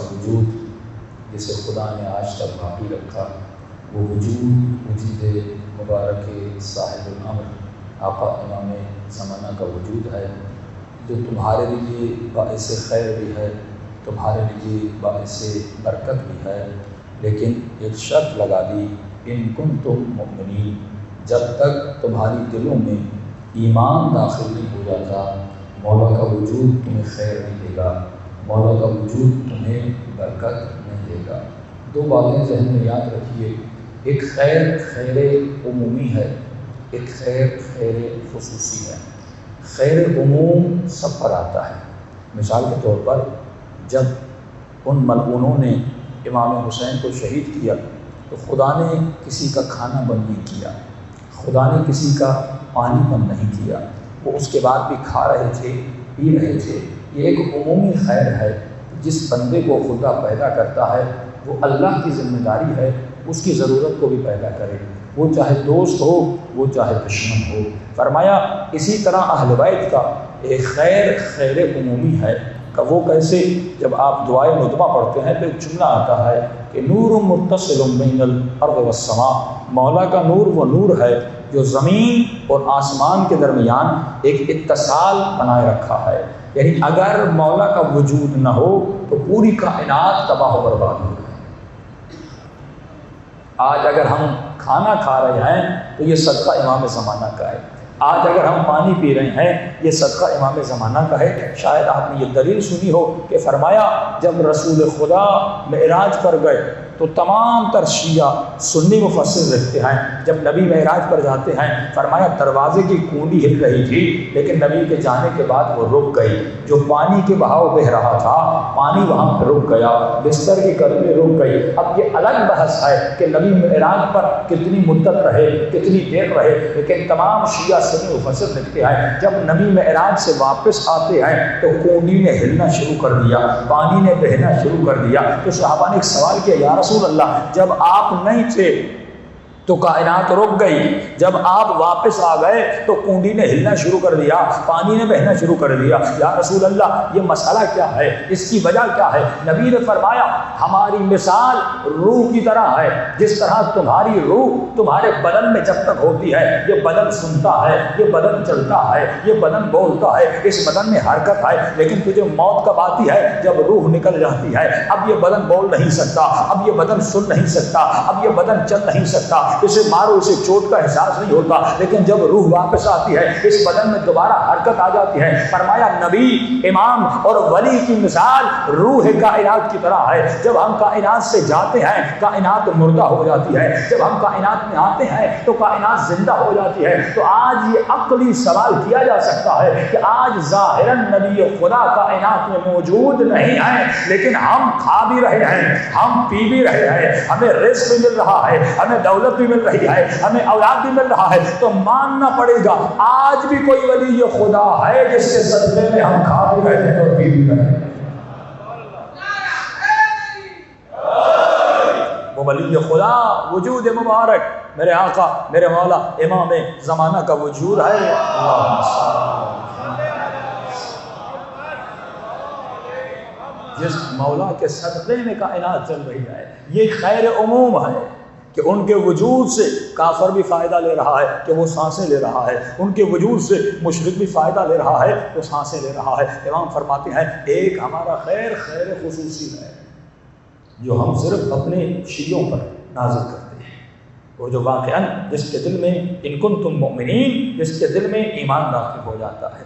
کا وجود جسے خدا نے آج تک باقی رکھا، وہ وجود مبارک صاحب الامر آقا امام زمانہ کا وجود ہے، جو تمہارے لیے باعث خیر بھی ہے، تمہارے لیے باعث برکت بھی ہے، لیکن ایک شرط لگا دی، ان کنتم مؤمنین، جب تک تمہاری دلوں میں ایمان داخل نہیں ہو جاتا مولا کا وجود تمہیں خیر نہیں دے گا، مولا کا وجود تمہیں برکت نہیں دے گا۔ دو باتیں ذہن میں یاد رکھیے، ایک خیر عمومی ہے، ایک خیر خصوصی ہے۔ خیر عموم سب پر آتا ہے۔ مثال کے طور پر جب ان ملعونوں نے امام حسین کو شہید کیا تو خدا نے کسی کا کھانا بند نہیں کیا، خدا نے کسی کا پانی بند نہیں کیا، وہ اس کے بعد بھی کھا رہے تھے، پی رہے تھے۔ یہ ایک عمومی خیر ہے۔ جس بندے کو خدا پیدا کرتا ہے وہ اللہ کی ذمہ داری ہے اس کی ضرورت کو بھی پیدا کرے، وہ چاہے دوست ہو، وہ چاہے دشمن ہو۔ فرمایا اسی طرح اہل بیت کا ایک خیر عمومی ہے کہ وہ کیسے، جب آپ دعائے ندبہ پڑھتے ہیں تو ایک جملہ آتا ہے کہ نور متصل بین الارض والسماء، مولا کا نور وہ نور ہے جو زمین اور آسمان کے درمیان ایک اتصال بنائے رکھا ہے۔ یعنی اگر مولا کا وجود نہ ہو تو پوری کائنات تباہ و برباد ہو جائے۔ آج اگر ہم کھانا کھا رہے ہیں تو یہ صدقہ امام زمانہ کا ہے، آج اگر ہم پانی پی رہے ہیں یہ صدقہ امام زمانہ کا ہے۔ شاید آپ نے یہ دلیل سنی ہو کہ فرمایا جب رسول خدا معراج پر گئے تو تمام تر شیعہ سنی مفسر لکھتے ہیں جب نبی معراج پر جاتے ہیں فرمایا دروازے کی کنڈی ہل رہی تھی لیکن نبی کے جانے کے بعد وہ رک گئی، جو پانی کے بہاؤ بہ رہا تھا پانی وہاں پہ رک گیا، بستر کی قدمیں رک گئی۔ اب یہ الگ بحث ہے کہ نبی معراج پر کتنی مدت رہے، کتنی دیر رہے، لیکن تمام شیعہ سنی مفسر لکھتے ہیں جب نبی معراج سے واپس آتے ہیں تو کنڈی نے ہلنا شروع کر دیا، پانی نے بہنا شروع کر دیا۔ تو صحابہ نے ایک سوال کیا، یا رسول اللہ جب آپ نہیں تھے تو کائنات رک گئی، جب آپ واپس آ گئے تو کنڈی نے ہلنا شروع کر دیا، پانی نے بہنا شروع کر دیا، یا رسول اللہ یہ مسئلہ کیا ہے، اس کی وجہ کیا ہے؟ نبی نے فرمایا ہماری مثال روح کی طرح ہے، جس طرح تمہاری روح تمہارے بدن میں جب تک ہوتی ہے یہ بدن سنتا ہے، یہ بدن چلتا ہے، یہ بدن بولتا ہے، اس بدن میں حرکت ہے، لیکن تجھے موت کب آتی ہے؟ جب روح نکل جاتی ہے۔ اب یہ بدن بول نہیں سکتا، اب یہ بدن سن نہیں سکتا، اب یہ بدن چل نہیں سکتا، اسے مارو اسے چوٹ کا احساس نہیں ہوتا، لیکن جب روح واپس آتی ہے اس بدن میں دوبارہ حرکت آ جاتی ہے۔ فرمایا نبی، امام اور ولی کی مثال روح کائنات کی طرح ہے، جب ہم کائنات سے جاتے ہیں کائنات مردہ ہو جاتی ہے، جب ہم کائنات میں آتے ہیں تو کائنات زندہ ہو جاتی ہے۔ تو آج یہ عقلی سوال کیا جا سکتا ہے کہ آج ظاہراً نبی خدا کائنات میں موجود نہیں ہے لیکن ہم کھا بھی رہے ہیں، ہم پی بھی رہے ہیں، ہمیں رزق بھی مل رہا ہے، ہمیں دولت بھی مل رہی ہے، ہمیں اولاد بھی مل رہا ہے، تو ماننا پڑے گا آج بھی کوئی ولی خدا ہے جس کے صدقے میں ہم کھا بھی رہے ہیں اور پی بھی رہے ہیں۔ وہ ولی خدا وجود مبارک میرے آقا میرے مولا امام زمانہ کا وجود ہے۔ جس مولا کے صدقے میں کائنات چل رہی ہے، یہ خیر عموم ہے کہ ان کے وجود سے کافر بھی فائدہ لے رہا ہے کہ وہ سانسیں لے رہا ہے، ان کے وجود سے مشرک بھی فائدہ لے رہا ہے وہ سانسیں لے رہا ہے۔ امام فرماتے ہیں ایک ہمارا خیر خصوصی ہے جو ہم صرف اپنے شیعوں پر نازل کرتے ہیں، وہ جو واقعاً جس کے دل میں ان کنتم مؤمنین، جس کے دل میں ایمان داخل ہو جاتا ہے۔